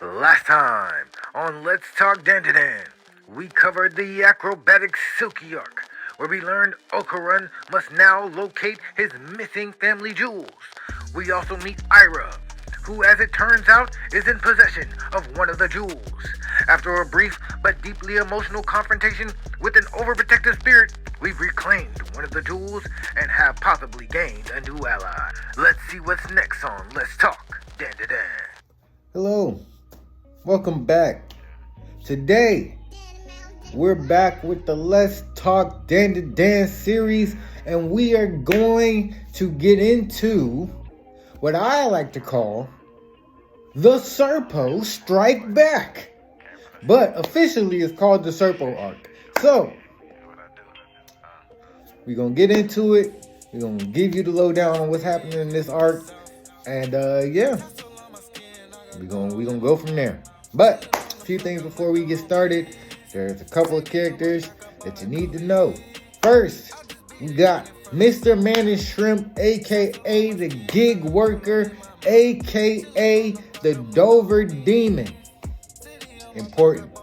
Last time on Let's Talk Dandadan, we covered the Acrobatic Silky arc, where we learned Okarun must now locate his missing family jewels. We also meet Ira, who, as it turns out, is in possession of one of the jewels. After a brief but deeply emotional confrontation with an overprotective spirit, we've reclaimed one of the jewels and have possibly gained a new ally. Let's see what's next on Let's Talk Dandadan. Hello, welcome back. Today, we're back with the Let's Talk Dandadan series, and we are going to get into what I like to call the Serpo Strike Back. But officially it's called the Serpo arc. So, we're going to get into it. We're going to give you the lowdown on what's happening in this arc. And yeah, we're gonna go from there. But a few things before we get started. There's a couple of characters that you need to know. First, we got Mr. Man and Shrimp, aka the Gig Worker, aka the Dover Demon. Important.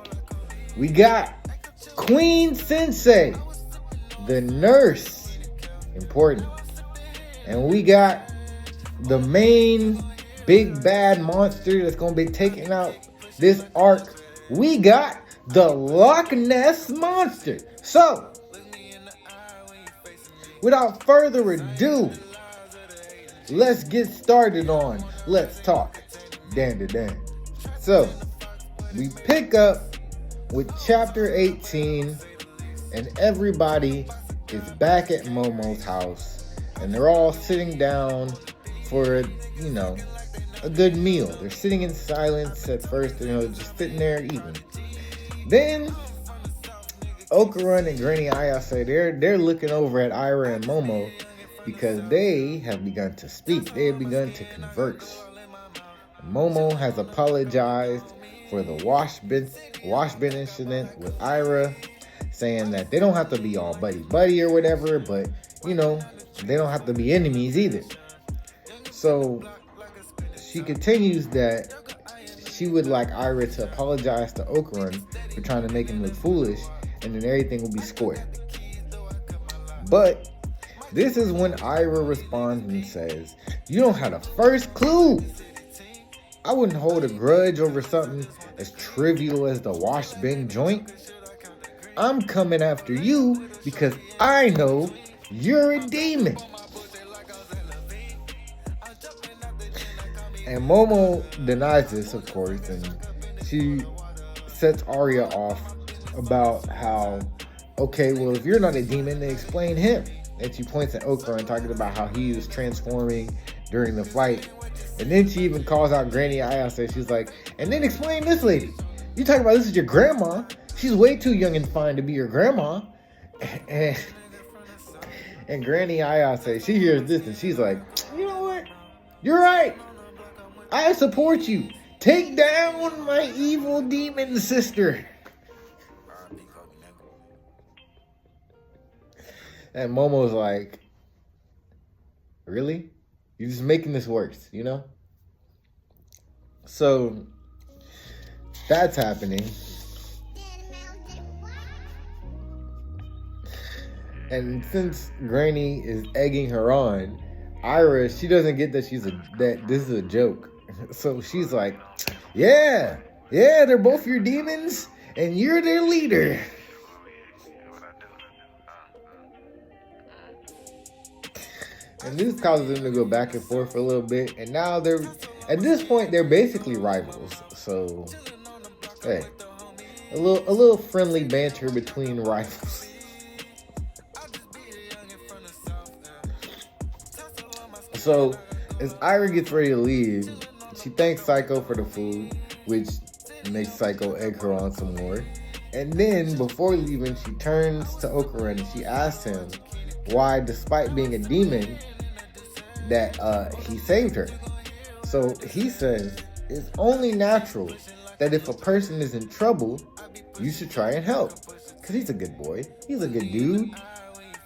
We got Queen Sensei, the Nurse. Important. And we got the main big bad monster that's going to be taking out this arc. We got the Loch Ness Monster. So, without further ado, let's get started on Let's Talk Dandadan. So, we pick up with chapter 18, and everybody is back at Momo's house, and they're all sitting down for, a good meal. They're sitting in silence at first, just sitting there eating. Then Okarun and Granny Ayase, they're looking over at Ira and Momo because they have begun to speak. They have begun to converse. Momo has apologized for the wash bin incident with Ira, saying that they don't have to be all buddy or whatever, but they don't have to be enemies either. So she continues that she would like Ira to apologize to Okarun for trying to make him look foolish, and then everything will be square. But this is when Ira responds and says, "You don't have the first clue. I wouldn't hold a grudge over something as trivial as the wash bin joint. I'm coming after you because I know you're a demon." And Momo denies this, of course, and she sets Arya off about how, okay, well, if you're not a demon, then explain him. And she points at Okarun, talking about how he was transforming during the fight. And then she even calls out Granny Ayase. She's like, and then explain this lady. You talking about this is your grandma. She's way too young and fine to be your grandma. And Granny Ayase, she hears this and she's like, you know what? You're right. I support you. Take down my evil demon sister. And Momo's like, really? You're just making this worse, So, that's happening. And since Granny is egging her on, Ira, she doesn't get that that this is a joke. So she's like, yeah, they're both your demons, and you're their leader. And this causes them to go back and forth for a little bit, and now at this point they're basically rivals. So, hey, a little friendly banter between rivals. So, as Ira gets ready to leave, she thanks Psycho for the food, which makes Psycho egg her on some more. And then, before leaving, she turns to Okarun and she asks him why, despite being a demon, that he saved her. So he says, it's only natural that if a person is in trouble, you should try and help. Because he's a good boy. He's a good dude.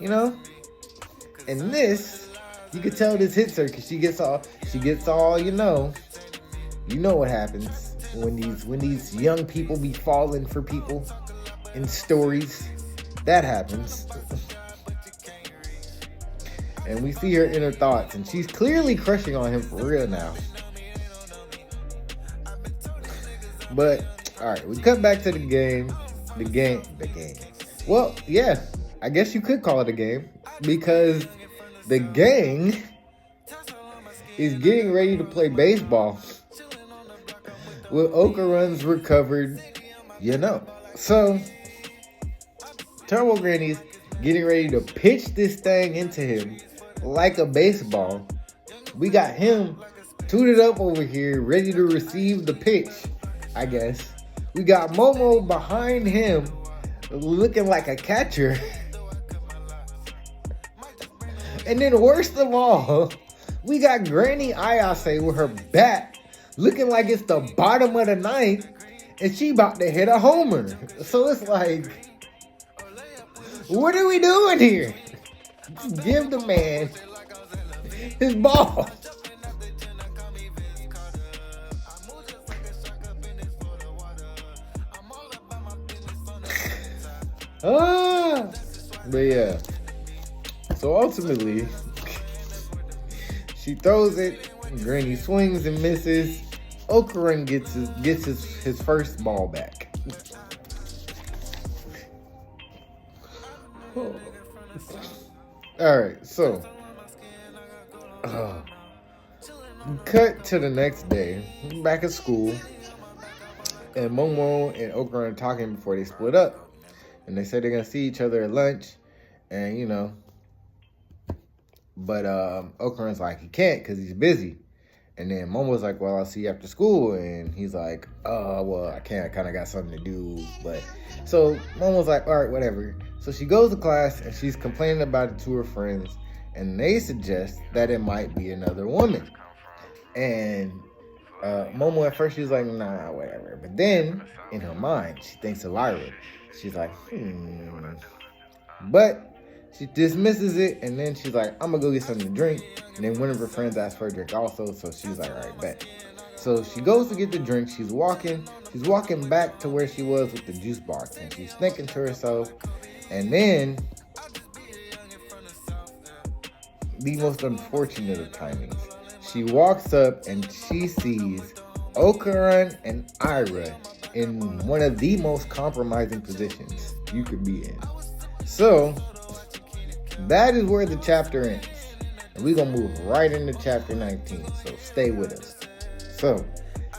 And this, you could tell this hits her because she gets all, what happens. when these young people be falling for people in stories. That happens. And we see her inner thoughts, and she's clearly crushing on him for real now. But all right, we cut back to the game. The game. Well, yeah, I guess you could call it a game, because the gang is getting ready to play baseball with Okarun's recovered, So, Turbo Granny's getting ready to pitch this thing into him like a baseball. We got him tooted up over here, ready to receive the pitch, I guess. We got Momo behind him, looking like a catcher. And then worst of all, we got Granny Ayase with her bat, looking like it's the bottom of the ninth, and she about to hit a homer. So it's like, what are we doing here? Just give the man his ball. But yeah. So ultimately, she throws it. Granny swings and misses. Okarun gets his first ball back. All right, so cut to the next day, back at school, and Momo and Okarun are talking before they split up, and they say they're gonna see each other at lunch, and but Okarun's like he can't because he's busy. And then Momo's like, well, I'll see you after school. And he's like, well, I can't. I kind of got something to do. But so Momo's like, all right, whatever. So she goes to class and she's complaining about it to her friends. And they suggest that it might be another woman. And Momo at first she's like, nah, whatever. But then in her mind, she thinks of Lyra. She's like, But she dismisses it, and then she's like, I'm gonna go get something to drink. And then one of her friends asked for a drink also, so she's like, all right, bet. So she goes to get the drink. She's walking back to where she was with the juice box, and she's thinking to herself, and then the most unfortunate of timings, she walks up and she sees Okarun and Ira in one of the most compromising positions you could be in. So that is where the chapter ends. And we're going to move right into chapter 19. So stay with us. So,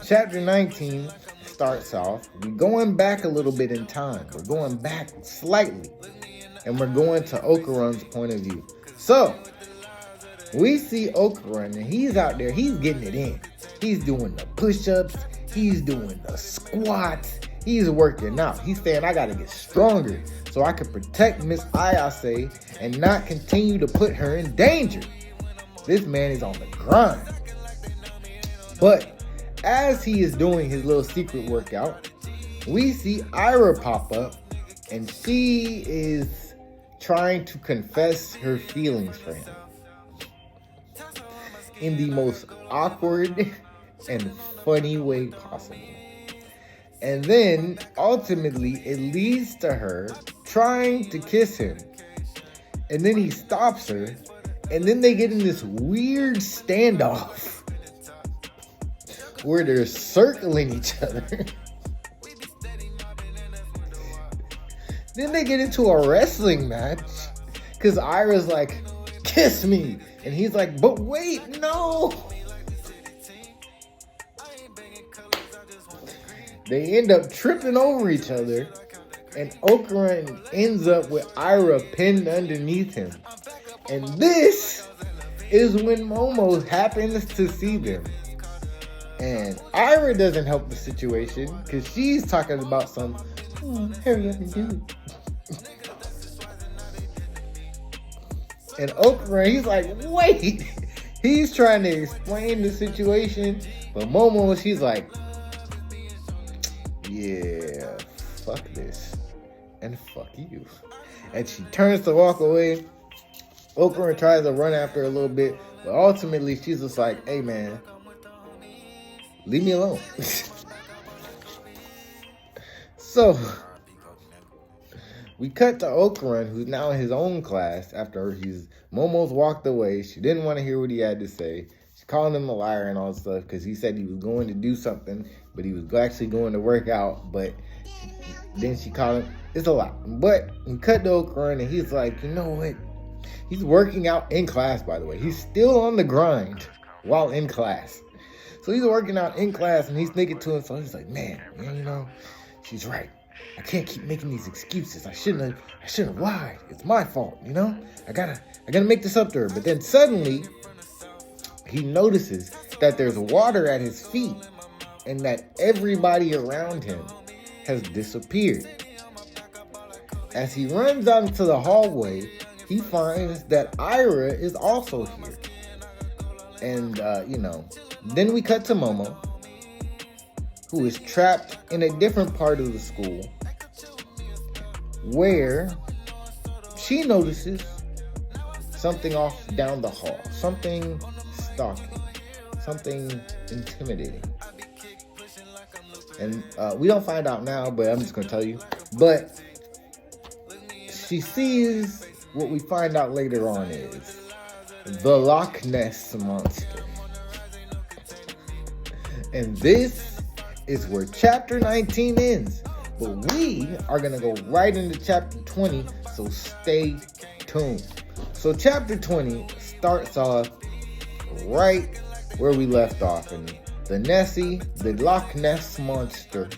chapter 19 starts off. We're going back a little bit in time. We're going back slightly. And we're going to Okarun's point of view. So, we see Okarun, and he's out there. He's getting it in. He's doing the push-ups. He's doing the squats. He's working out. He's saying, I got to get stronger so I can protect Miss Ayase and not continue to put her in danger. This man is on the grind. But as he is doing his little secret workout, we see Ira pop up, and she is trying to confess her feelings for him in the most awkward and funny way possible. And then, ultimately, it leads to her trying to kiss him. And then he stops her. And then they get in this weird standoff where they're circling each other. Then they get into a wrestling match. Because Ira's like, kiss me. And he's like, but wait, no. They end up tripping over each other, and Okarun ends up with Ira pinned underneath him. And this is when Momo happens to see them. And Ira doesn't help the situation because she's talking about some, hurry up and do it. And Okarun, he's like, wait. He's trying to explain the situation, but Momo, she's like, yeah, fuck this, and fuck you. And she turns to walk away. Okarun tries to run after her a little bit, but ultimately she's just like, hey man, leave me alone. So we cut to Okuran, who's now in his own class after Momo's walked away. She didn't want to hear what he had to say. She called him a liar and all that stuff because he said he was going to do something, but he was actually going to work out. But then she called him. It's a lot. But we cut to Okuran and he's like, you know what? He's working out in class, by the way. He's still on the grind while in class. So he's working out in class and he's thinking to himself, he's like, man, you know, she's right. I can't keep making these excuses. I shouldn't have lied. It's my fault, you know? I gotta make this up to her. But then suddenly he notices that there's water at his feet and that everybody around him has disappeared. As he runs out into the hallway, he finds that Ira is also here. And, then we cut to Momo, who is trapped in a different part of the school, where she notices something off down the hall, something stalking, something intimidating. And we don't find out now, but I'm just going to tell you. But she sees what we find out later on is the Loch Ness Monster. And this is where chapter 19 ends. But we are going to go right into chapter 20, so stay tuned. So chapter 20 starts off right where we left off. And the Loch Ness Monster,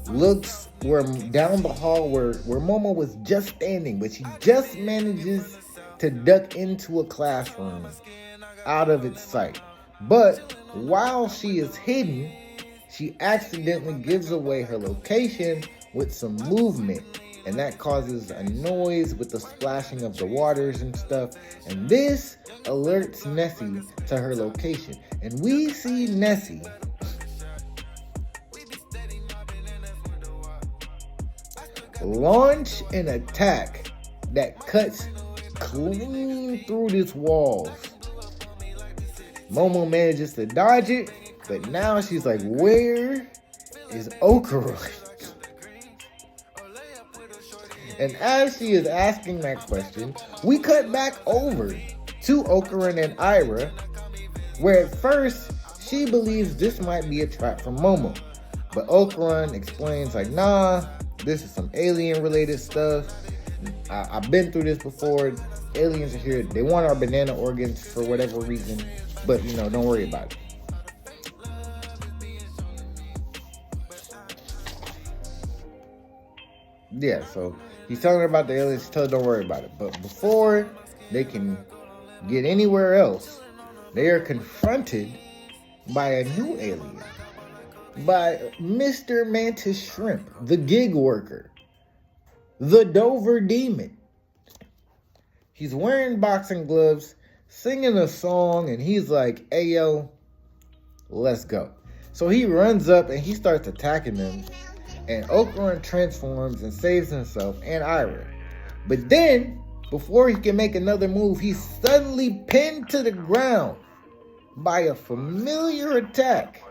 looks down the hall where Momo was just standing, but she just manages to duck into a classroom out of its sight. But while she is hidden, she accidentally gives away her location with some movement, and that causes a noise with the splashing of the waters and stuff, and this alerts Nessie to her location. And we see Nessie launch an attack that cuts clean through this walls. Momo manages to dodge it, but now she's like, where is Okuran? And as she is asking that question, we cut back over to Okuran and Ira, where at first she believes this might be a trap from Momo. But Okuran explains like, nah, this is some alien related stuff. I've been through this before. Aliens are here. They want our banana organs for whatever reason. But, don't worry about it. Yeah, so he's telling her about the aliens. Tell her don't worry about it. But before they can get anywhere else, they are confronted by a new alien. By Mr. Mantis Shrimp, the gig worker. The Dover Demon. He's wearing boxing gloves, singing a song, and he's like, hey, yo, let's go. So he runs up and he starts attacking them, and Okuran transforms and saves himself and Ira. But then, before he can make another move, he's suddenly pinned to the ground by a familiar attack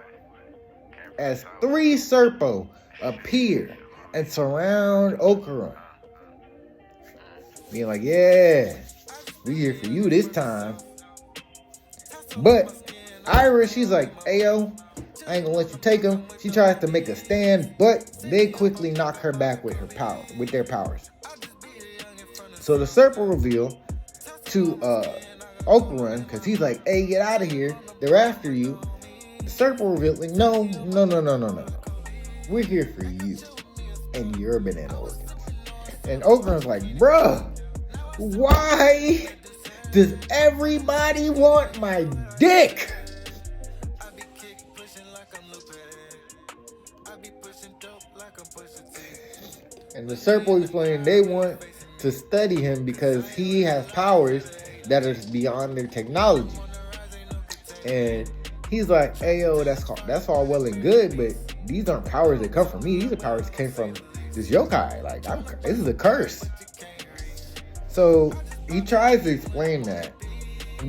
as 3 Serpo appear and surround Okuran. Being like, yeah, we here for you this time. But Ira, she's like, ayo, I ain't gonna let you take him. She tries to make a stand, but they quickly knock her back with their powers. So the Serpo reveal to Okuran, because he's like, hey, get out of here. They're after you. The Serpo reveals, like, no. We're here for you and your banana organs. And Okuran's like, bruh, why does everybody want my dick? And the Serpo explained they want to study him because he has powers that are beyond their technology. And he's like, hey, yo, that's all well and good, but these aren't powers that come from me. These are powers that came from this yokai. Like, this is a curse. So he tries to explain that,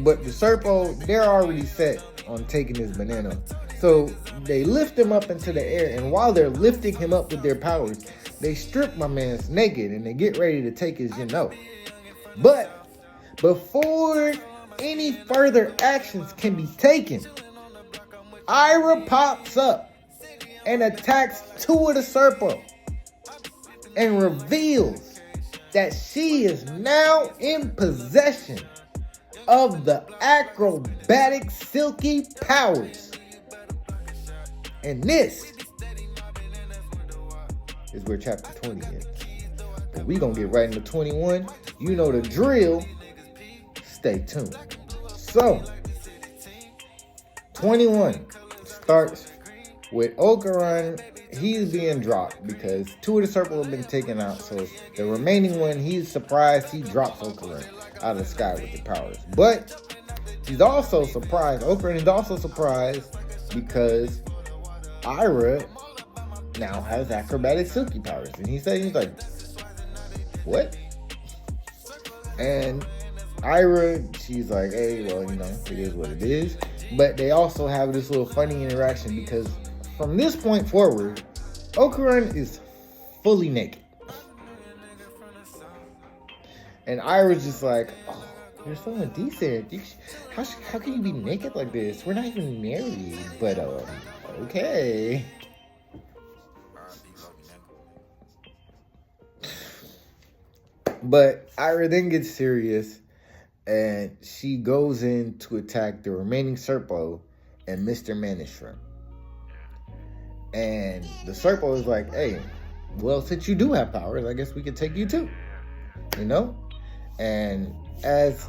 but the Serpo, they're already set on taking his banana. So they lift him up into the air, and while they're lifting him up with their powers, they strip my man's naked and they get ready to take his But before any further actions can be taken, Ira pops up and attacks two of the Serpo and reveals that she is now in possession of the Acrobatic Silky powers. And this is where chapter 20 ends. But we gonna get right into 21. You know the drill. Stay tuned. So, 21 starts with Okuran. He's being dropped because two of the Serpo have been taken out. So the remaining one, he's surprised he drops Okuran out of the sky with the powers. But he's also surprised. Okuran is also surprised because Ira now has Acrobatic Silky powers. And he's like, what? And Ira, she's like, hey, well, it is what it is. But they also have this little funny interaction because from this point forward, Okuran is fully naked. And Ira's just like, oh, you're so indecent. How can you be naked like this? We're not even married. But, okay. But Ira then gets serious and she goes in to attack the remaining Serpo and Mr. Manishrimp. And the Serpo is like, hey, well, since you do have powers, I guess we can take you too. And as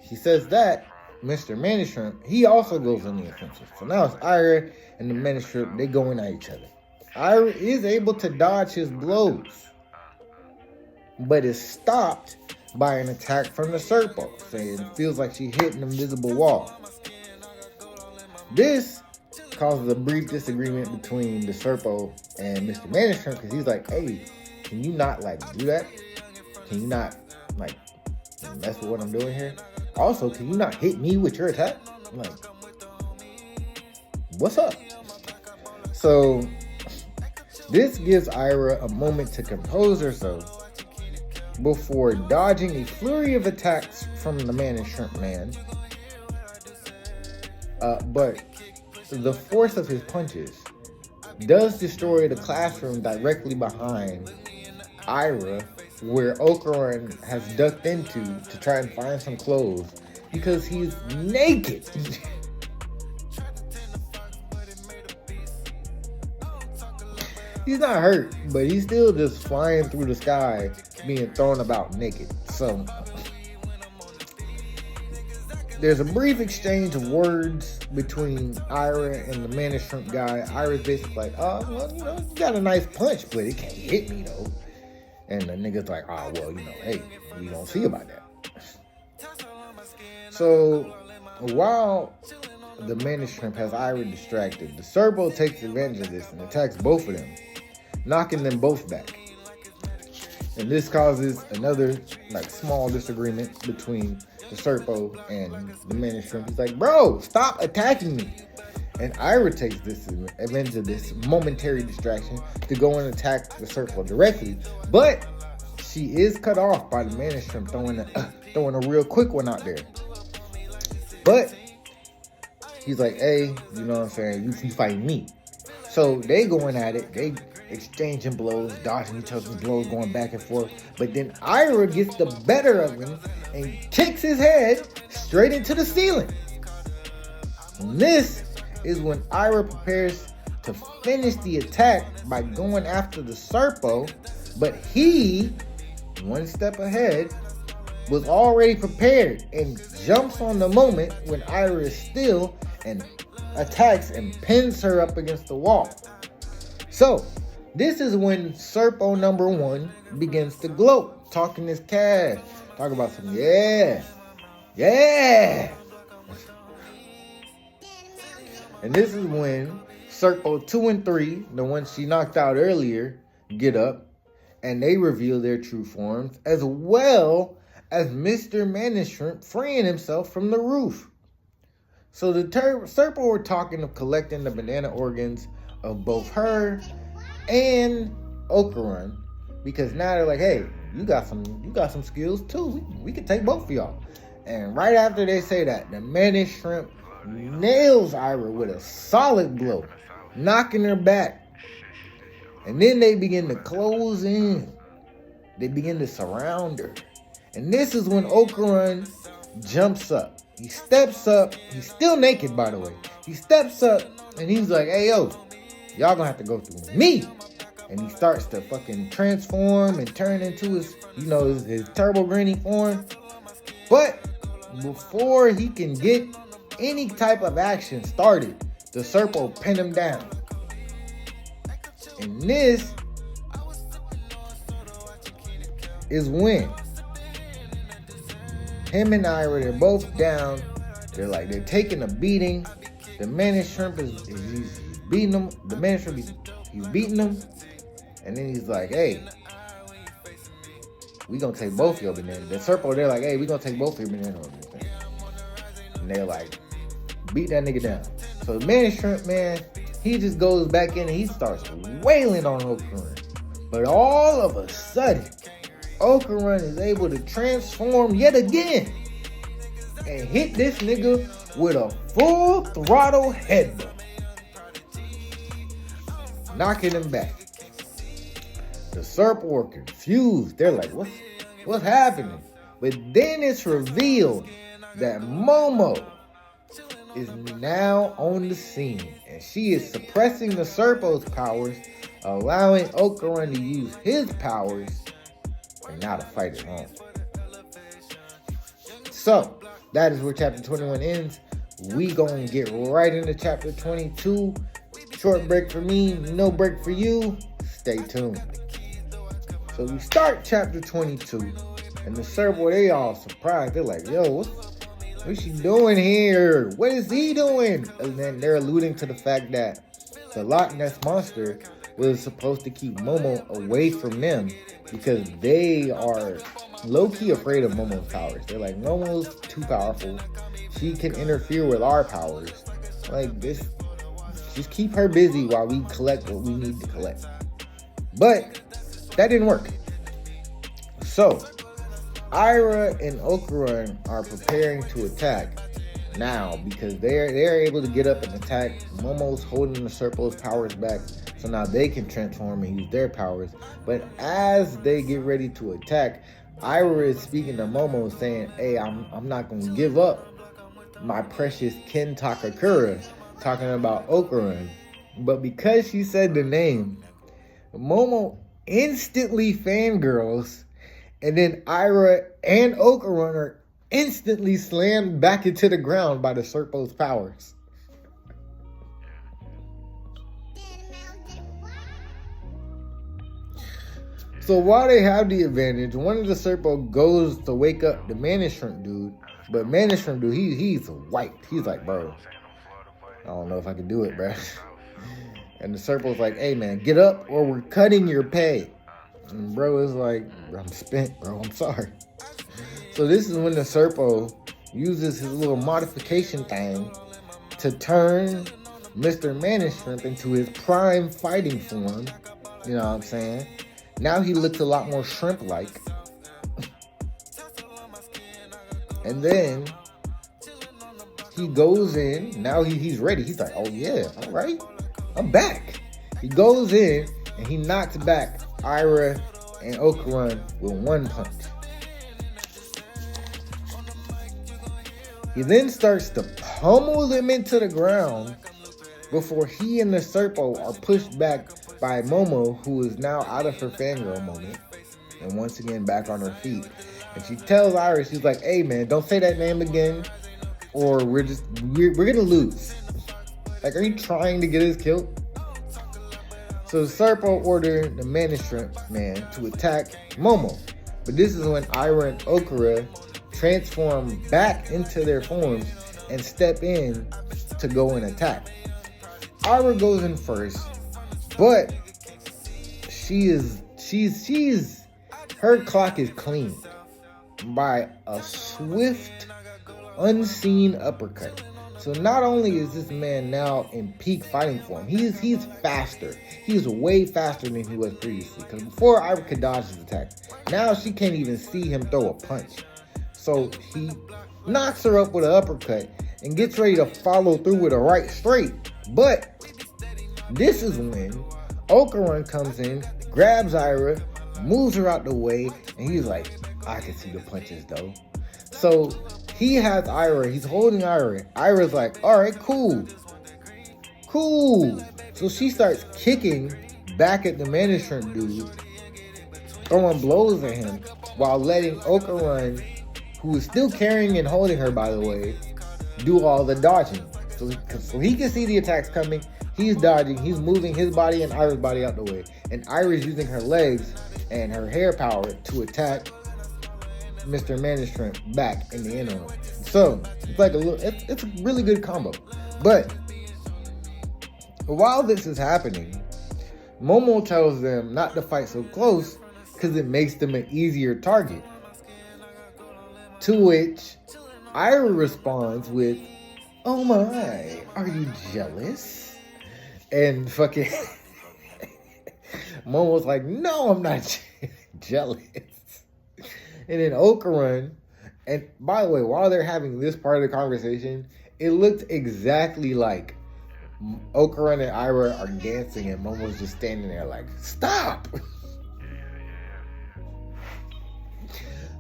she says that, Mr. Manishrimp, he also goes on the offensive. So now it's Ira and the Manishrimp, they going at each other. Ira is able to dodge his blows, but is stopped by an attack from the Serpo, saying it feels like she hit an invisible wall. This causes a brief disagreement between the Serpo and Mr. Manishrimp because he's like, hey, can you not do that? Can you not mess with what I'm doing here? Also, can you not hit me with your attack? I'm like, what's up? So this gives Ira a moment to compose herself before dodging a flurry of attacks from the Manishrimp man. But the force of his punches does destroy the classroom directly behind Ira, where Okuran has ducked into to try and find some clothes because he's naked. He's not hurt, but he's still just flying through the sky, being thrown about naked. So there's a brief exchange of words between Ira and the Manishrimp guy. Ira's basically like, oh, well, you got a nice punch, but it can't hit me, though. And the nigga's like, oh, well, hey, we don't see about that. So while the Manishrimp has Ira distracted, the Serpo takes advantage of this and attacks both of them, knocking them both back. And this causes another small disagreement between the Serpo and the Manishrimp. He's like, bro, stop attacking me. And Ira takes advantage of this momentary distraction to go and attack the Serpo directly. But she is cut off by the Manishrimp throwing a real quick one out there. But he's like, hey, you know what I'm saying? You fight me. So they going at it. They exchanging blows, dodging each other's blows, going back and forth. But then Ira gets the better of him and kicks his head straight into the ceiling. And this is when Ira prepares to finish the attack by going after the Serpo, but he, one step ahead, was already prepared and jumps on the moment when Ira is still and attacks and pins her up against the wall. So this is when Serpo number 1 begins to gloat, talking his cash, talk about some yeah. And this is when Serpo 2 and 3, the ones she knocked out earlier, get up and they reveal their true forms, as well as Mr. Manishrimp freeing himself from the roof. So the Serpo were talking of collecting the banana organs of both her and Okarun, because now they're like, hey, you got some skills too. We can take both of y'all. And right after they say that, the managed shrimp nails Ira with a solid blow, knocking her back. And then they begin to close in. They begin to surround her. And this is when Okarun jumps up. He steps up. He's still naked, by the way. He steps up and he's like, hey, yo, y'all gonna have to go through me. And he starts to fucking transform and turn into his turbo granny form. But before he can get any type of action started, the Serpo pin him down. And this is when him and Ira, they're both down. They're taking a beating. The managed shrimp he's beating them. The managed shrimp, he's beating them. And then he's like, hey, we gonna take both your bananas. The Serpo, they're like, hey, we gonna take both your bananas. And they're like, beat that nigga down. So the managed shrimp, man, he just goes back in and he starts wailing on Okarun. But all of a sudden, Okarun is able to transform yet again and hit this nigga with a full throttle headbutt, knocking him back. The Serpo are confused. They're like, what's happening? But then it's revealed that Momo is now on the scene, and she is suppressing the Serpo's powers, allowing Okarun to use his powers and now to fight it on. So that is where chapter 21 ends. We gonna get right into chapter 22. Short break for me, no break for you. Stay tuned. So we start chapter 22, and the Serpo, they all surprised. They're like, yo, what's she doing here? What is he doing? And then they're alluding to the fact that the Loch Ness Monster was supposed to keep Momo away from them because they are low-key afraid of Momo's powers. They're like, Momo's too powerful. She can interfere with our powers. Like, this, just keep her busy while we collect what we need to collect. But that didn't work. So Ira and Okarun are preparing to attack now because they're able to get up and attack. Momo's holding the Serpo's powers back, so now they can transform and use their powers. But as they get ready to attack, Ira is speaking to Momo, saying, hey, I'm not gonna give up my precious Ken Takakura, talking about Okarun. But because she said the name, Momo instantly fangirls, and then Ira and Okarun are instantly slammed back into the ground by the Serpo's powers. So while they have the advantage, one of the Serpo goes to wake up the managed shrimp dude, but managed shrimp dude, he's white. He's like, bro, I don't know if I can do it, bro. And the Serpo's like, hey man, get up or we're cutting your pay. And bro is like, I'm spent, bro, I'm sorry. So this is when the Serpo uses his little modification thing to turn Mr. Managed Shrimp into his prime fighting form. You know what I'm saying? Now he looks a lot more shrimp-like. And then he goes in. Now he's ready. He's like, oh yeah, all right, I'm back. He goes in and he knocks back Ira and Okarun with one punch. He then starts to pummel them into the ground before he and the Serpo are pushed back by Momo, who is now out of her fangirl moment and once again back on her feet. And she tells Ira, she's like, hey man, don't say that name again or we're gonna lose. Like, are you trying to get us killed? So Serpo ordered the Managed Shrimp man to attack Momo. But this is when Ira and Okura transform back into their forms and step in to go and attack. Ira goes in first, but her clock is cleaned by a swift, unseen uppercut. So not only is this man now in peak fighting form, he's faster. He's way faster than he was previously. Because before Ira could dodge his attacks, now she can't even see him throw a punch. So he knocks her up with an uppercut and gets ready to follow through with a right straight. But this is when Okarun comes in, grabs Ira, moves her out the way, and he's like, I can see the punches though. So he has Ira, he's holding Ira. Ira's like, all right, cool. So she starts kicking back at the management dude, throwing blows at him while letting Okarun, who is still carrying and holding her, by the way, do all the dodging. So he can see the attacks coming. He's dodging. He's moving his body and Ira's body out the way. And Ira's using her legs and her hair power to attack Mr. Management back in the interim. So it's like it's a really good combo. But while this is happening, Momo tells them not to fight so close because it makes them an easier target. To which Ira responds with, oh my, are you jealous? And fucking Momo's like, no, I'm not jealous. And then Okarun, and by the way, while they're having this part of the conversation, it looked exactly like Okarun and Ira are dancing and Momo's just standing there like, stop!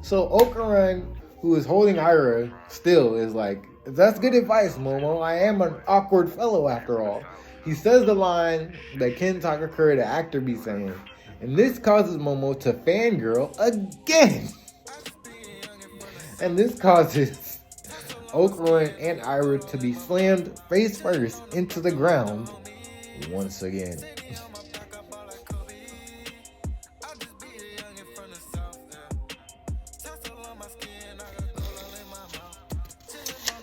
So Okarun, who is holding Ira, still is like, that's good advice, Momo. I am an awkward fellow after all. He says the line that Ken Takakura, the actor, be saying, and this causes Momo to fangirl again. And this causes Okarun and Ira to be slammed face first into the ground once again.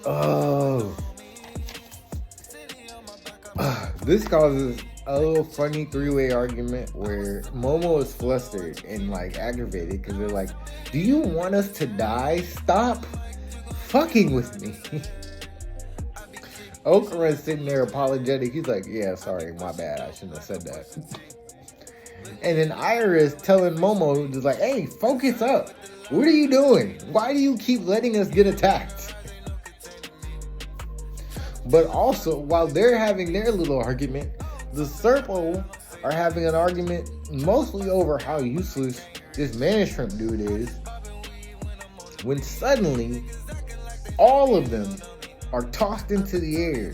Oh. This causes a little funny three-way argument where Momo is flustered and like aggravated because they're like, do you want us to die? Stop fucking with me. Okarun's sitting there apologetic. He's like, yeah, sorry, my bad. I shouldn't have said that. And then Ira is telling Momo, just like, hey, focus up. What are you doing? Why do you keep letting us get attacked? But also, while they're having their little argument, the Serpo are having an argument mostly over how useless this management dude is, when suddenly all of them are tossed into the air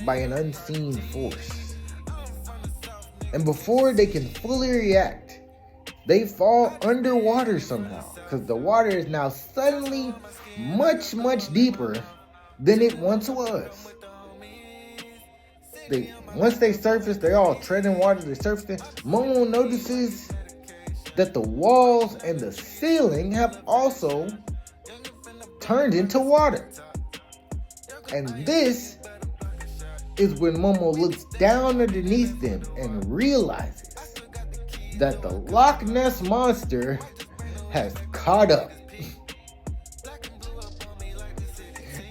by an unseen force. And before they can fully react, they fall underwater somehow, because the water is now suddenly much, much deeper than it once was. Once they surface, they're all treading water, they surface. Momo notices that the walls and the ceiling have also turned into water. And this is when Momo looks down underneath them and realizes that the Loch Ness Monster has caught up.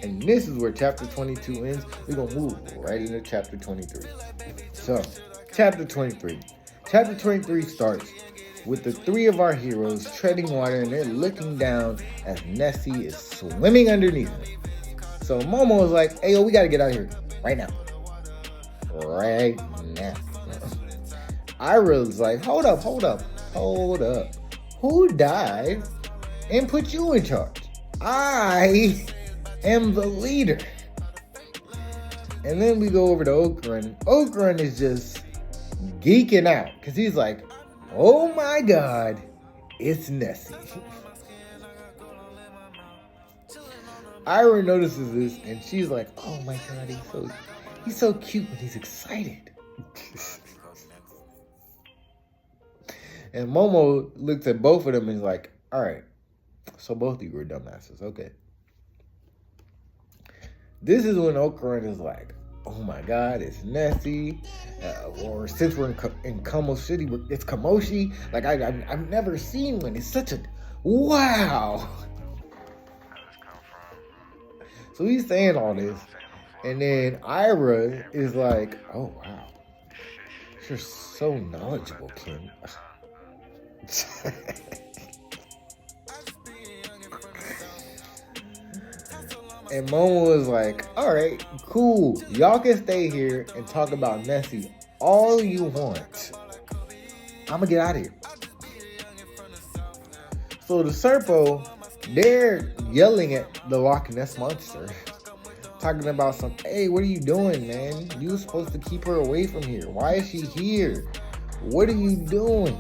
And this is where chapter 22 ends. We're going to move right into chapter 23. So, chapter 23. Chapter 23 starts with the three of our heroes treading water and they're looking down as Nessie is swimming underneath them. So Momo is like, hey, yo, we got to get out of here right now. Right now. Ira's like, hold up. Who died and put you in charge? I am the leader. And then we go over to Okarun. Okarun is just geeking out because he's like, oh my God, it's Nessie. Ira notices this and she's like, oh my God, he's so cute when he's excited. And Momo looks at both of them and is like, all right, so both of you are dumbasses, okay. This is when Okarun is like, oh my God, it's Nessie. Or since we're in Como City, it's Kamoshi. Like, I've never seen one. It's such a, wow. So he's saying all this. And then Ira is like, oh wow, you're so knowledgeable, Kim. And Momo is like, all right, cool. Y'all can stay here and talk about Nessie all you want. I'm gonna get out of here. So the Serpo, they're yelling at the Loch Ness Monster. Talking about hey, what are you doing, man? You were supposed to keep her away from here. Why is she here? What are you doing?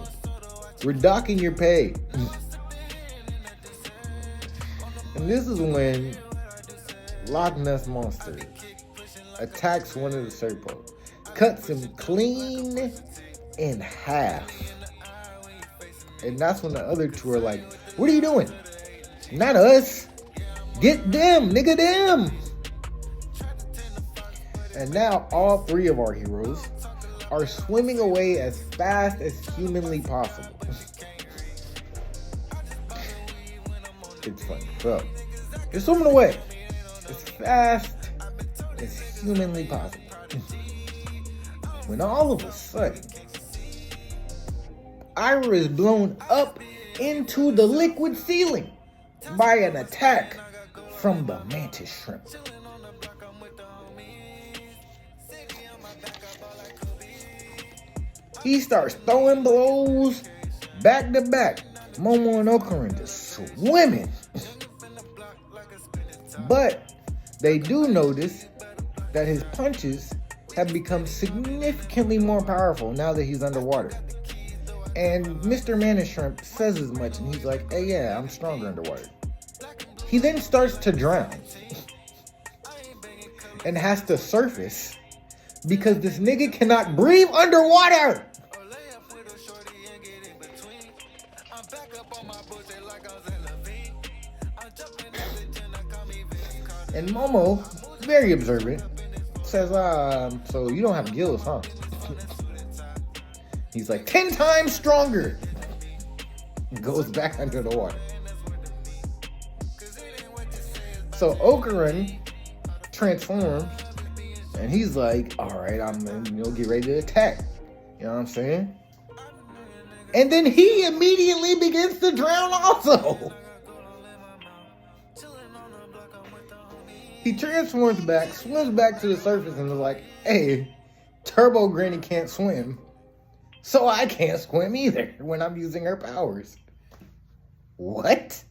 We're docking your pay. And this is when Loch Ness Monster attacks one of the Serpo, cuts him clean in half. And that's when the other two are like, what are you doing? Not us. Get them, nigga, them. And now all three of our heroes are swimming away as fast as humanly possible. It's funny. So, they're swimming away as fast as humanly possible. When all of a sudden, Ira is blown up into the liquid ceiling by an attack from the mantis shrimp. He starts throwing blows back to back. Momo and Okurin just swimming. But they do notice that his punches have become significantly more powerful now that he's underwater. And Mr. Mantis Shrimp says as much, and he's like, hey, yeah, I'm stronger underwater. He then starts to drown and has to surface because this nigga cannot breathe underwater. And Momo, very observant, says, so you don't have gills, huh? He's like, 10 times stronger. Goes back under the water. So Okurin transforms, and he's like, all right, I'm gonna get ready to attack. You know what I'm saying? And then he immediately begins to drown also. He transforms back, swims back to the surface, and is like, hey, Turbo Granny can't swim, so I can't swim either when I'm using her powers. What?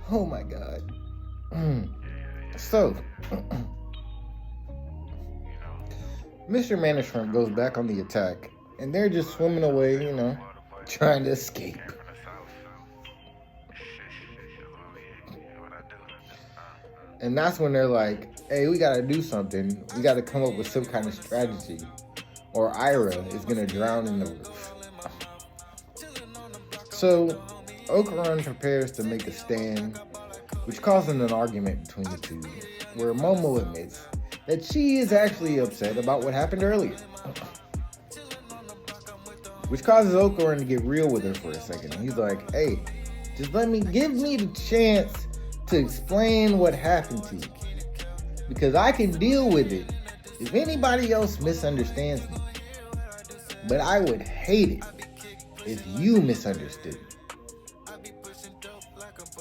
Oh my God. So, Mr. Mantis Shrimp goes back on the attack, and they're just swimming away, trying to escape. And that's when they're like, hey, we gotta do something. We gotta come up with some kind of strategy, or Ira is gonna drown in the roof. So, Okurin prepares to make a stand, which causes an argument between the two, where Momo admits that she is actually upset about what happened earlier. Which causes Okurin to get real with her for a second. And he's like, hey, just give me the chance to explain what happened to you. Because I can deal with it if anybody else misunderstands me. But I would hate it if you misunderstood.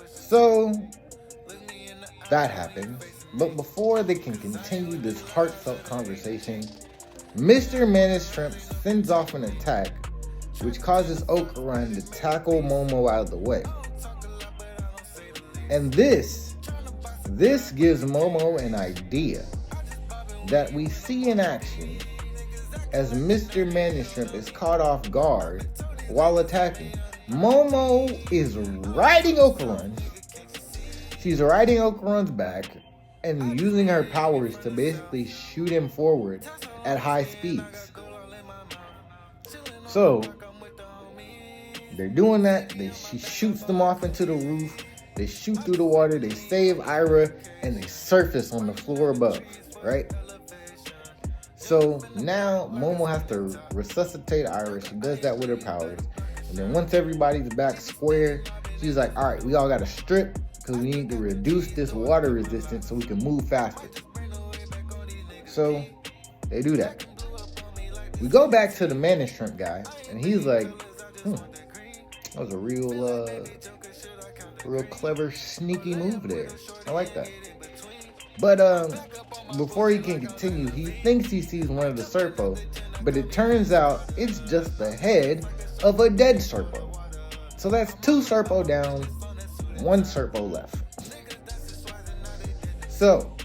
So, that happens. But before they can continue this heartfelt conversation, Mr. Mantis Shrimp sends off an attack, which causes Okurin to tackle Momo out of the way. And this gives Momo an idea that we see in action as Mr. Mantis Shrimp is caught off guard while attacking. Momo is riding Okurin. She's riding Okurin's back and using her powers to basically shoot him forward at high speeds. So, they're doing that. She shoots them off into the roof. They shoot through the water. They save Ira, and they surface on the floor above, right? So now Momo has to resuscitate Ira. She does that with her powers. And then once everybody's back square, she's like, all right, we all got to strip because we need to reduce this water resistance so we can move faster. So they do that. We go back to the man and shrimp guy, and he's like, that was a real clever, sneaky move there. I like that. But before he can continue, he thinks he sees one of the Serpo, but it turns out it's just the head of a dead Serpo. So that's 2 Serpo down, 1 Serpo left. So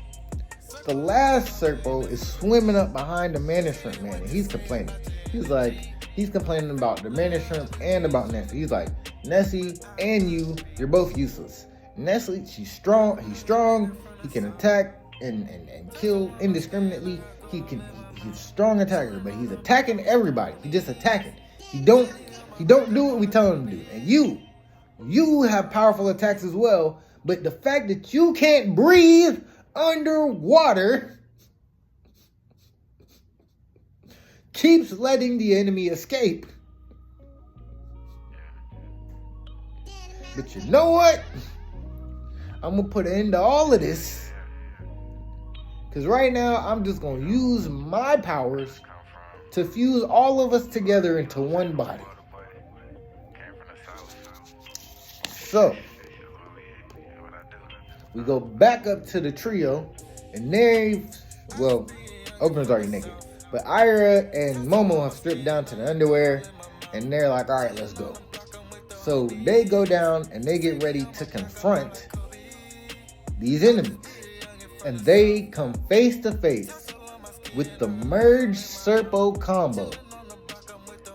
the last Serpo is swimming up behind the man and shrimp man, and he's complaining. He's complaining about the man and shrimp and about Nessie. He's like, Nessie and you're both useless. Nessie, he's strong, he can attack and kill indiscriminately. He's a strong attacker, but he's attacking everybody. He's just attacking. He don't do what we tell him to do. And you have powerful attacks as well, but the fact that you can't breathe underwater keeps letting the enemy escape. But you know what? I'm gonna put an end to all of this, because right now I'm just gonna use my powers to fuse all of us together into one body. So we go back up to the trio, and Opener's already naked, but Ira and Momo have stripped down to the underwear, and they're like, all right, let's go. So they go down and they get ready to confront these enemies, and they come face to face with the merged Serpo combo.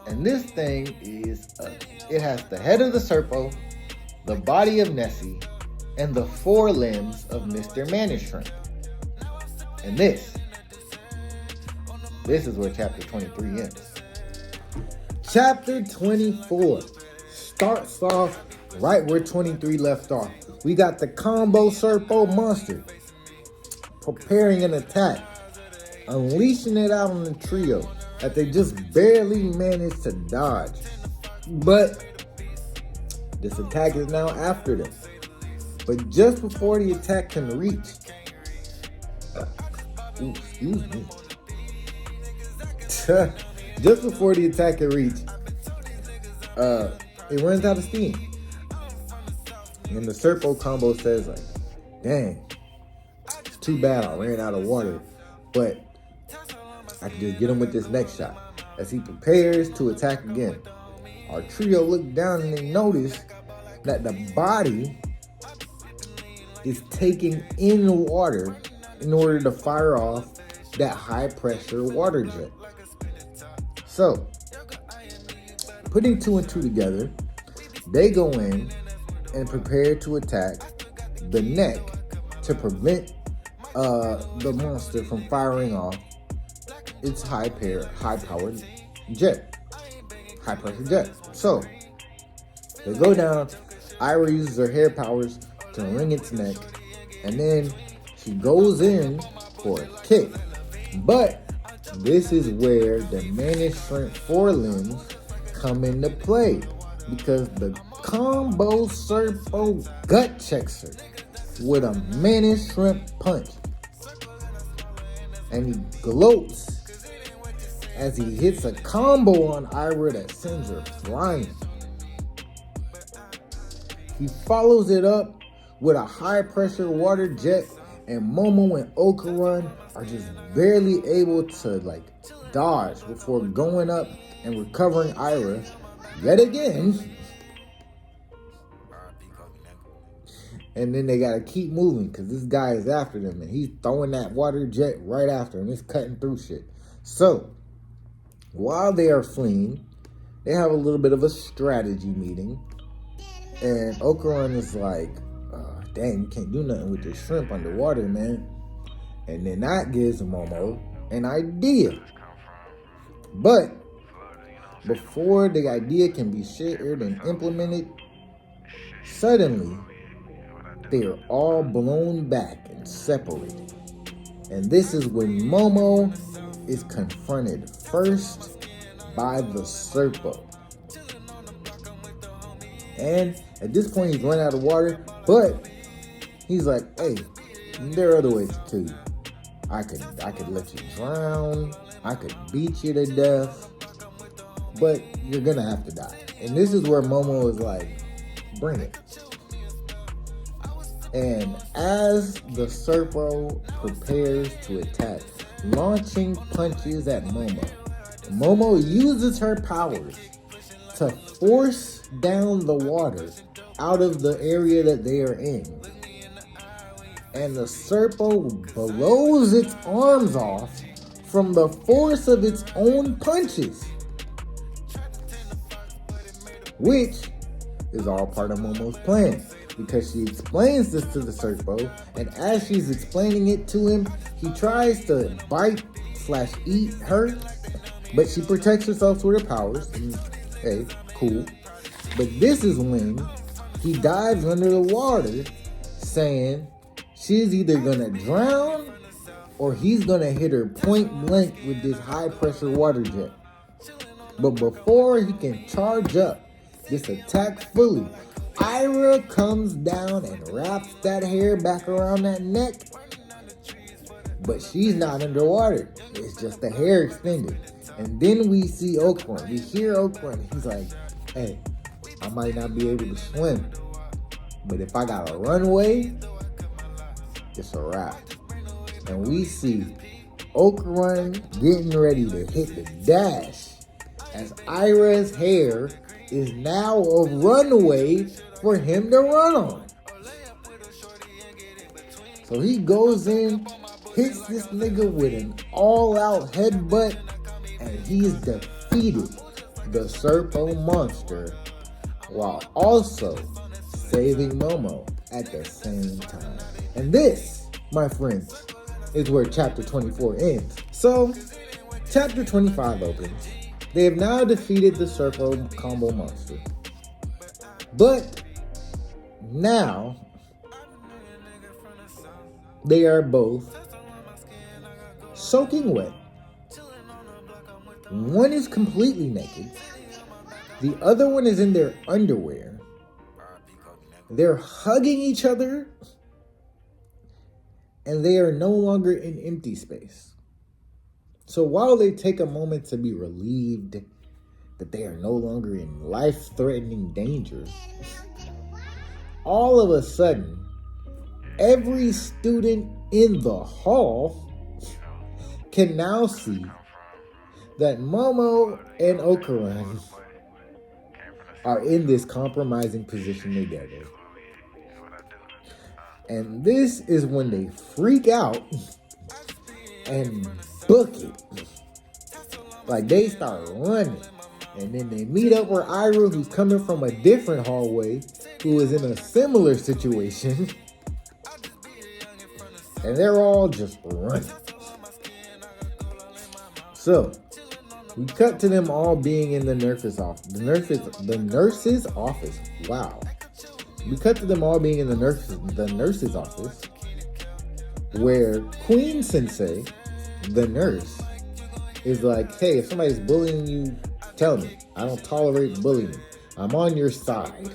And this thing it has the head of the Serpo, the body of Nessie, and the 4 limbs of Mr. Man-and-Shrimp. And this is where chapter 23 ends. Chapter 24 starts off right where 23 left off. We got the combo Serpo monster preparing an attack, unleashing it out on the trio that they just barely managed to dodge. But this attack is now after them. But just before the attack can reach, excuse me. Just before the attack can reach, it runs out of steam. And the Serpo combo says like, dang, it's too bad I ran out of water, but I can just get him with this next shot. As he prepares to attack again, our trio look down and they notice that the body is taking in water in order to fire off that high pressure water jet. So, putting 2 and 2 together, they go in and prepare to attack the neck to prevent the monster from firing off its high powered jet, high pressure jet. So they go down. Ira uses her hair powers to wring its neck, and then she goes in for a kick. But this is where the Man-and-Shrimp 4 limbs come into play, because the combo Serpo gut checks her with a Man-and-Shrimp punch, and he gloats as he hits a combo on Ira that sends her flying. He follows it up with a high pressure water jet, and Momo and Okarun are just barely able to dodge before going up and recovering Ira yet again. And then they gotta keep moving because this guy is after them, and he's throwing that water jet right after him. It's cutting through shit. So while they are fleeing, they have a little bit of a strategy meeting, and Okarun is like, dang, you can't do nothing with this shrimp underwater, man. And then that gives Momo an idea. But before the idea can be shared and implemented, suddenly they are all blown back and separated. And this is when Momo is confronted first by the Serpo. And at this point, he's run out of water, but he's like, hey, there are other ways to kill you. I could let you drown. I could beat you to death. But you're going to have to die. And this is where Momo is like, bring it. And as the Serpo prepares to attack, launching punches at Momo, Momo uses her powers to force down the water out of the area that they are in. And the Serpo blows its arms off from the force of its own punches, which is all part of Momo's plan, because she explains this to the Serpo, and as she's explaining it to him, he tries to bite/eat her, but she protects herself with her powers. And, hey, cool. But this is when he dives under the water, saying she's either gonna drown or he's gonna hit her point blank with this high pressure water jet. But before he can charge up this attack fully, Ira comes down and wraps that hair back around that neck. But she's not underwater. It's just the hair extended. And then we see Okran. We hear Okran. He's like, hey, I might not be able to swim, but if I got a runway, it's a wrap. And we see Okran getting ready to hit the dash as Ira's hair is now a runway for him to run on. So he goes in, hits this nigga with an all-out headbutt, and he's defeated the Serpo monster while also saving Momo at the same time. And this, my friends, is where chapter 24 ends. So, chapter 25 opens. They have now defeated the Serpo combo monster. But now they are both soaking wet. One is completely naked. The other one is in their underwear. They're hugging each other. And they are no longer in empty space. So while they take a moment to be relieved that they are no longer in life-threatening danger, all of a sudden, every student in the hall can now see that Momo and Okran are in this compromising position together. And this is when they freak out and book it. Like, they start running. And then they meet up with Ira, who's coming from a different hallway, who is in a similar situation. And they're all just running. So, we cut to them all being in the nurse's office. The nurse's office. Wow. We cut to them all being in the nurse's office, where Queen Sensei, the nurse, is like, hey, if somebody's bullying you, tell me. I don't tolerate bullying. I'm on your side.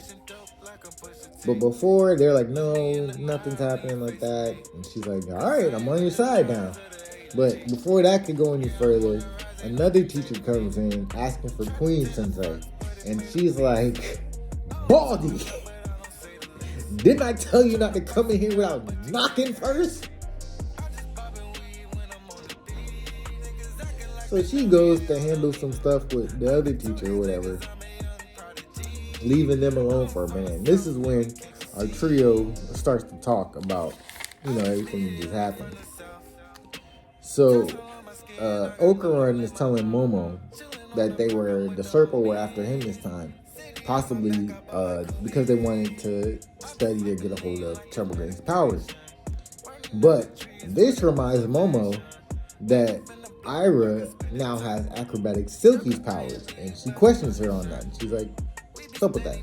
But before, they're like, no, nothing's happening like that. And she's like, all right, I'm on your side now. But before that could go any further, another teacher comes in asking for Queen Sensei. And she's like, Baldy! Didn't I tell you not to come in here without knocking first? So she goes to handle some stuff with the other teacher or whatever, leaving them alone for a minute. This is when our trio starts to talk about, everything that just happened. So Okran is telling Momo that the Serpo were after him this time. Possibly because they wanted to study or get a hold of Troublegran's powers. But this reminds Momo that Ira now has Acrobatic Silky's powers. And she questions her on that. And she's like, what's up with that?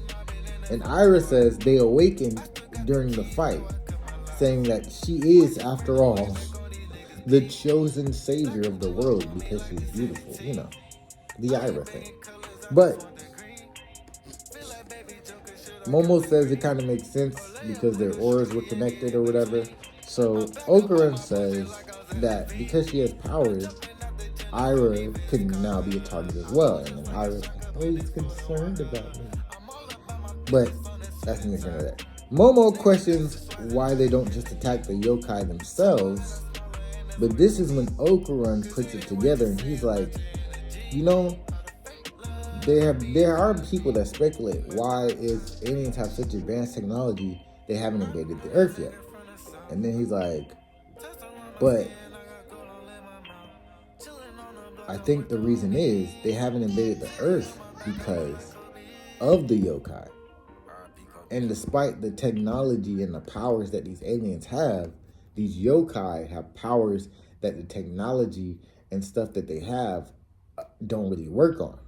And Ira says they awakened during the fight, saying that she is, after all, the chosen savior of the world because she's beautiful. The Ira thing. But Momo says it kind of makes sense because their auras were connected or whatever. So Okuran says that because she has powers, Ira could now be a target as well. And then Ira's like, oh, he's concerned about me. But that's neither here nor there. Momo questions why they don't just attack the yokai themselves. But this is when Okuran puts it together and he's like, you know, there are people that speculate why, if aliens have such advanced technology, they haven't invaded the Earth yet. And then he's like, but I think the reason is they haven't invaded the Earth because of the yokai. And despite the technology and the powers that these aliens have, these yokai have powers that the technology and stuff that they have don't really work on.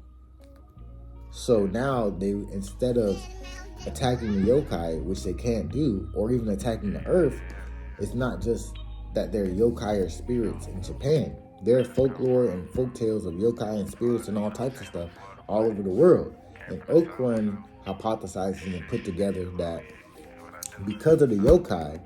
So now they, instead of attacking the yokai, which they can't do, or even attacking the Earth, it's not just that they're yokai or spirits in Japan. There are folklore and folk tales of yokai and spirits and all types of stuff all over the world. And Okuran hypothesizes and put together that because of the yokai,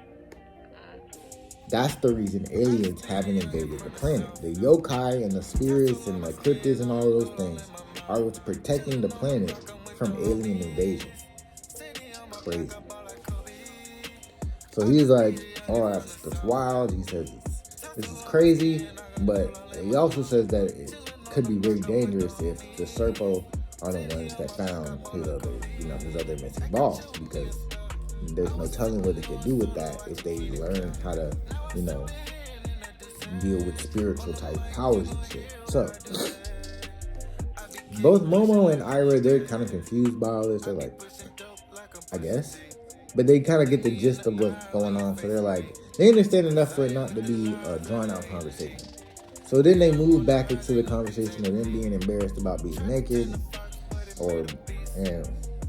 that's the reason aliens haven't invaded the planet. The yokai and the spirits and the cryptids and all of those things are what's protecting the planet from alien invasion. Crazy. So he's like, oh, that's wild. He says this is crazy, but he also says that it could be very dangerous if the Serpo are the ones that found his other missing ball, because there's no telling what they could do with that if they learn how to, deal with spiritual type powers and shit. So both Momo and Ira, they're kind of confused by all this. They're like, I guess. But they kind of get the gist of what's going on. So they're like, they understand enough for it not to be a drawn out conversation. So then they move back into the conversation of them being embarrassed about being naked or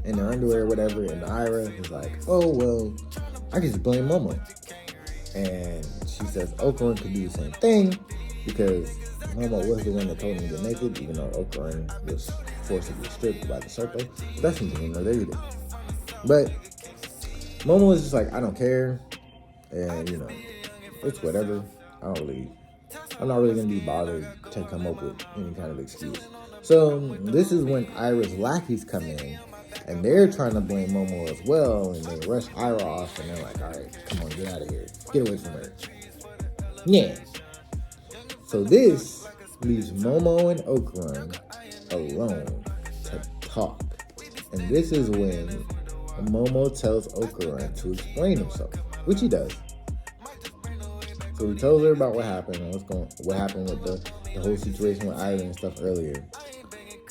in their underwear or whatever. And Ira is like, oh, well, I can just blame Momo. And she says Okuran could do the same thing because Momo was the one that told him to get naked, even though Okuran was forcibly stripped by the Serpo. That's something there either. But Momo is just like, I don't care. And, it's whatever. I'm not really going to be bothered to come up with any kind of excuse. So this is when Ira's lackeys come in. And they're trying to blame Momo as well. And they rush Ira off. And they're like, all right, come on, get out of here. Get away from her. Yeah. So this leaves Momo and Okuran alone to talk. And this is when Momo tells Okuran to explain himself, which he does. So he tells her about what happened and what happened with the whole situation with Ira and stuff earlier.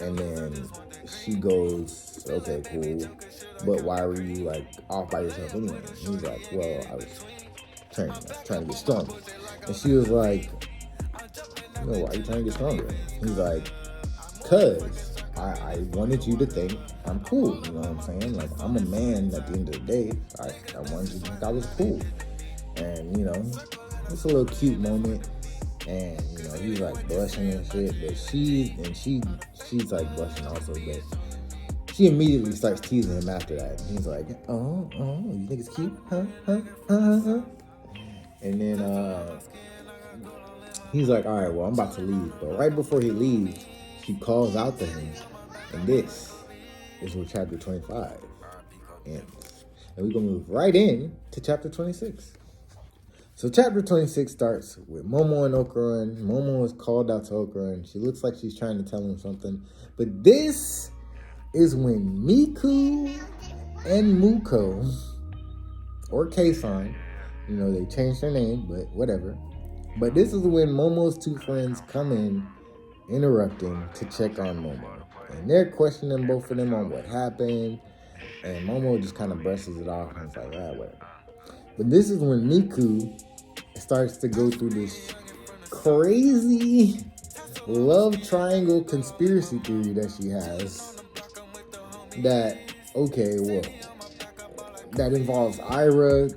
And then she goes, okay, cool, but why were you off by yourself anyway? And he's like, well, I was trying to get stronger. And she was like, why are you trying to get stronger? He's like, cause I wanted you to think I'm cool, you know what I'm saying? I'm a man at the end of the day. I wanted you to think I was cool. And, it's a little cute moment. And, he's blushing and shit, but she's blushing also, but she immediately starts teasing him after that. And he's like, oh, you think it's cute? Huh? And then, he's like, all right, well, I'm about to leave. But right before he leaves, she calls out to him. And this is where chapter 25 ends. And we're going to move right in to chapter 26. So chapter 26 starts with Momo and Okuran. Momo is called out to Okuran. She looks like she's trying to tell him something. But this is when Miku and Muko, or Keisan, they changed their name, but whatever. But this is when Momo's two friends come in, interrupting to check on Momo. And they're questioning both of them on what happened. And Momo just kind of brushes it off and it's like, whatever. But this is when Miku starts to go through this crazy love triangle conspiracy theory that she has. That involves Ira,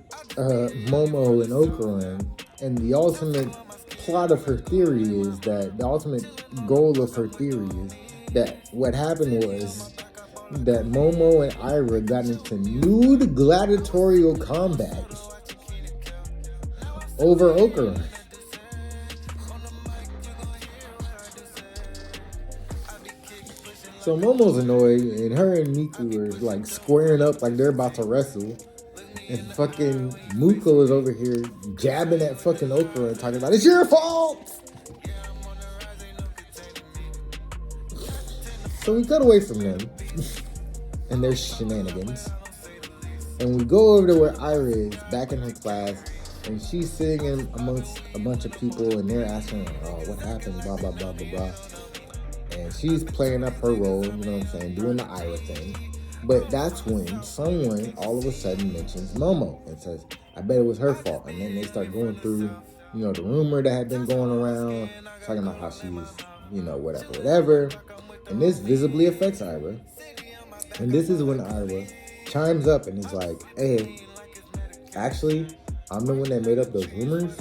Momo, and Okuran. And the ultimate plot of her theory is that the ultimate goal of her theory is that what happened was that Momo and Ira got into nude gladiatorial combat over Okra. So Momo's annoyed, and her and Miku are like squaring up like they're about to wrestle. And fucking Muko is over here jabbing at fucking Okra and talking about, it's your fault! So we cut away from them and their shenanigans. And we go over to where Ira is, back in her class, and she's sitting in amongst a bunch of people, and they're asking her, oh, what happened, blah, blah, blah, blah, blah. And she's playing up her role, you know what I'm saying, doing the Ira thing. But that's when someone all of a sudden mentions Momo and says, I bet it was her fault. And then they start going through, you know, the rumor that had been going around, talking about how she's, you know, whatever. And this visibly affects Ira. And this is when Ira chimes up and is like, hey, actually, I'm the one that made up those rumors.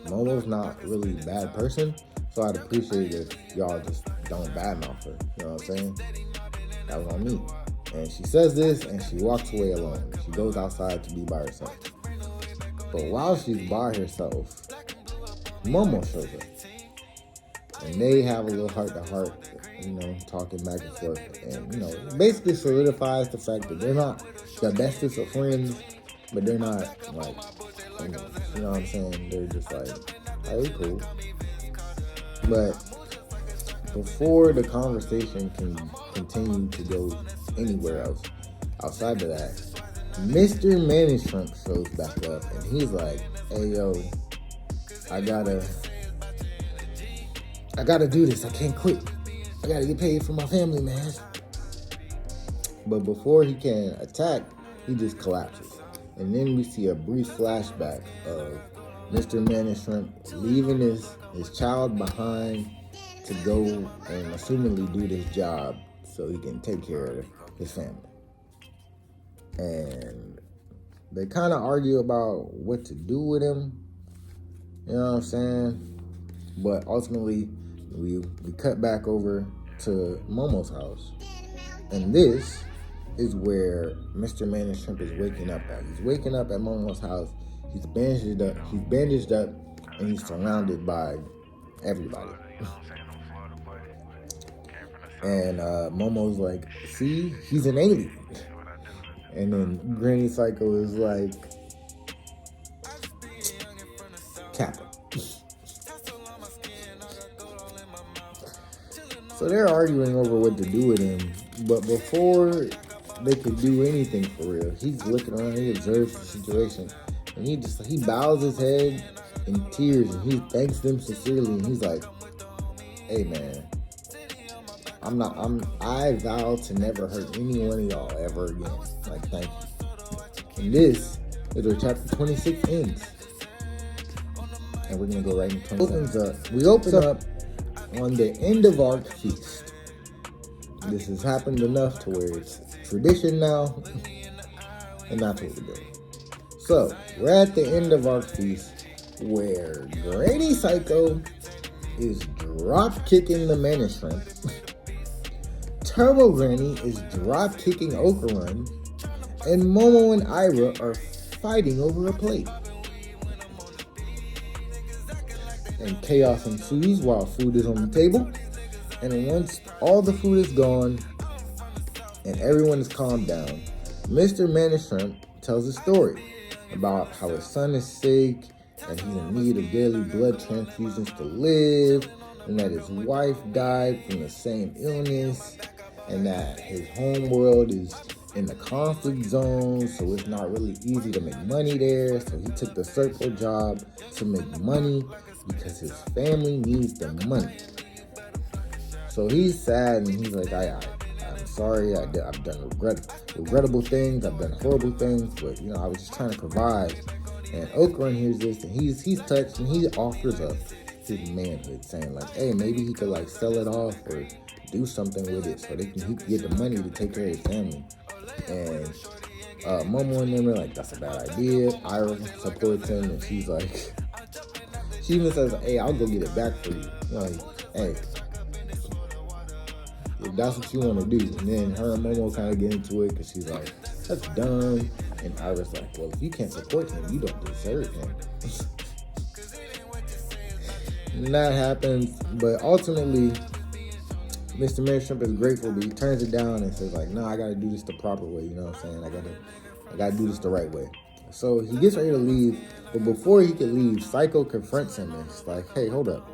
Momo's not really a bad person, so I'd appreciate it if y'all just don't badmouth her. You know what I'm saying? That was on me. And she says this and she walks away alone. She goes outside to be by herself. But while she's by herself, Momo shows up. And they have a little heart-to-heart, you know, talking back and forth. And, you know, basically solidifies the fact that they're not the bestest of friends, but they're not, like, enemies. You know what I'm saying? They're just like, hey, cool. But before the conversation can continue to go anywhere else outside of that, Mr. Manishrimp shows back up and he's like, hey yo, I gotta do this. I can't quit. I gotta get paid for my family, man. But before he can attack, he just collapses. And then we see a brief flashback of Mr. Manishrimp leaving his child behind to go and assumingly do this job so he can take care of his family. And they kind of argue about what to do with him. You know what I'm saying? But ultimately, we cut back over to Momo's house. And this is where Mr. Manishrimp is waking up at. He's waking up at Momo's house. He's bandaged up, and he's surrounded by everybody. And Momo's like, see, he's an alien. And then Granny Psycho is like, Kappa. So they're arguing over what to do with him. But before they could do anything for real, he's looking around, he observes the situation. And he bows his head in tears and he thanks them sincerely. And he's like, hey man, I vow to never hurt any one of y'all ever again. Like, thank you. And this is where chapter 26 ends. And we're gonna go right into 27. We open up on the end of our feast. This has happened enough to where it's tradition now. And that's what we're doing. So, we're at the end of our feast where Granny Psycho is drop kicking the Manishrimp. Turbo Granny is drop kicking Okarun, and Momo and Ira are fighting over a plate. And chaos ensues while food is on the table. And once all the food is gone and everyone is calmed down, Mr. Manishrimp tells a story about how his son is sick and he's in need of daily blood transfusions to live, and that his wife died from the same illness, and that his home world is in the conflict zone, so it's not really easy to make money there. So he took the Serpo job to make money because his family needs the money. So he's sad and he's like, I'm sorry, I've done regrettable things, I've done horrible things, but you know, I was just trying to provide. And Okarun hears this and he's touched and he offers up his manhood, saying like, hey, maybe he could like sell it off or do something with it so he can get the money to take care of his family. And Momo and them are like, that's a bad idea. Ira supports him and she's like, she even says, hey, I'll go get it back for you. Like, hey, that's what you want to do. And then her and Momo kind of get into it because she's like, that's dumb. And Iris like, well, if you can't support him, you don't deserve him. And that happens, but ultimately, Mr. Mayor Shrimp is grateful, but he turns it down and says like, no, I gotta do this the proper way, you know what I'm saying? I gotta do this the right way. So he gets ready to leave, but before he could leave, Psycho confronts him and it's like, hey, hold up.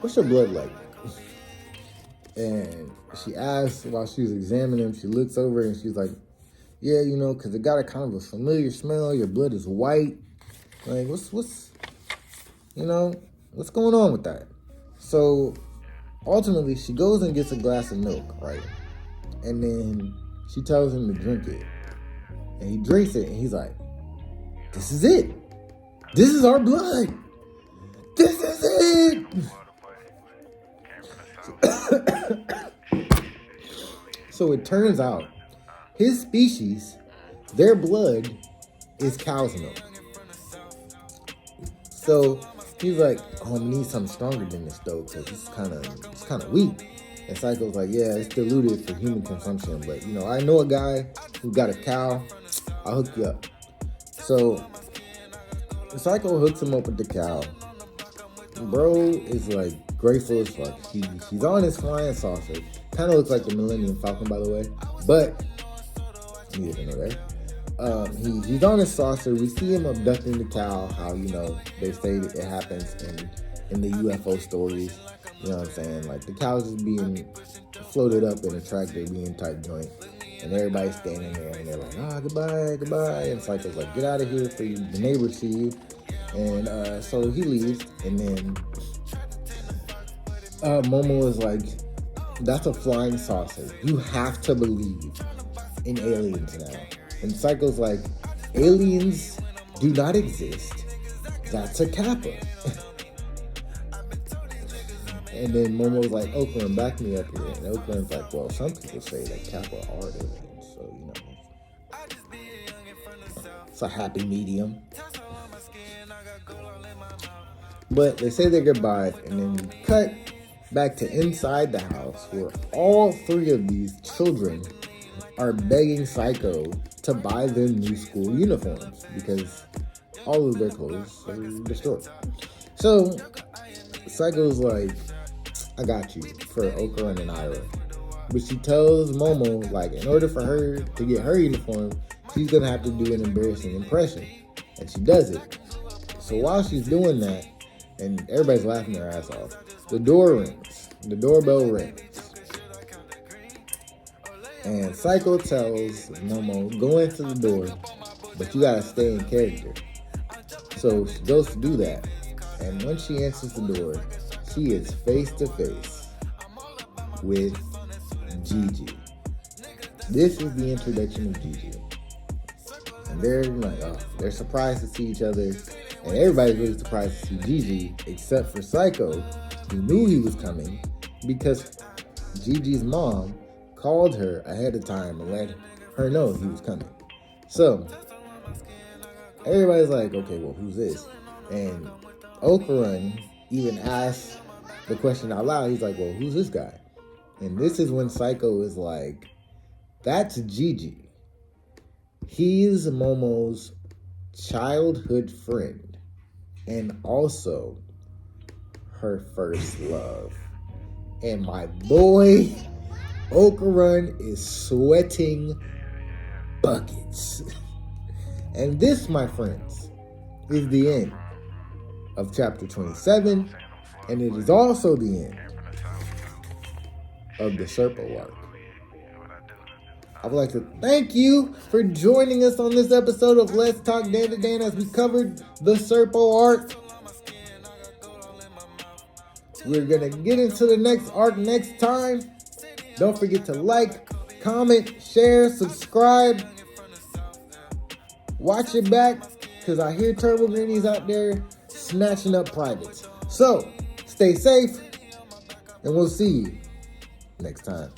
What's your blood like? And she asks while she's examining him, she looks over and she's like, yeah, you know, because it got a kind of a familiar smell. Your blood is white. Like, what's going on with that? So ultimately, she goes and gets a glass of milk, right? And then she tells him to drink it. And he drinks it, and he's like, this is it. This is our blood. This is it. So it turns out, his species, their blood is cow's milk. So he's like, oh, I need something stronger than this though, because it's kind of weak. And Psycho's like, yeah, it's diluted for human consumption, but you know, I know a guy who got a cow. I'll hook you up. So Psycho hooks him up with the cow. Bro is like grateful as fuck. He's on his flying saucer. Kind of looks like the Millennium Falcon, by the way. But you didn't know that. He's on his saucer. We see him abducting the cow. How, you know, they say that it happens in the UFO stories. You know what I'm saying? Like the cow's just being floated up in a tractor being tight joint. And everybody's standing there and they're like, goodbye. And Psycho's like, get out of here for the neighbors see you. And so he leaves. And then Momo is like, that's a flying saucer. You have to believe in aliens now. And Psycho's like, aliens do not exist. That's a kappa. And then Momo's like, Oakland, back me up here. And Oakland's like, well, some people say that kappa are aliens. So, you know, it's a happy medium. But they say their goodbyes, and then we cut back to inside the house where all three of these children are begging Psycho to buy them new school uniforms because all of their clothes are destroyed. So Psycho's like, I got you for Okran and Ira. But she tells Momo, like, in order for her to get her uniform, she's gonna have to do an embarrassing impression. And she does it. So while she's doing that, and everybody's laughing their ass off, the door rings. The doorbell rings. And Psycho tells Momo, go into the door, but you gotta stay in character. So she goes to do that. And when she answers the door, she is face to face with Gigi. This is the introduction of Gigi. And they're like, they're surprised to see each other. And everybody's really surprised to see Gigi, except for Psycho, who knew he was coming because Gigi's mom called her ahead of time and let her know he was coming. So everybody's like, okay, well, who's this? And Okran even asked the question out loud. He's like, well, who's this guy? And this is when Psycho is like, that's Gigi. He's Momo's childhood friend and also her first love. And my boy Okran is sweating buckets. And this, my friends, is the end of chapter 27, and it is also the end of the Serpo arc. I would like to thank you for joining us on this episode of Let's Talk Dan to Dan as we covered the Serpo arc. We're going to get into the next arc next time. Don't forget to like, comment, share, subscribe. Watch your back, because I hear Turbo Greenies out there snatching up privates. So, stay safe, and we'll see you next time.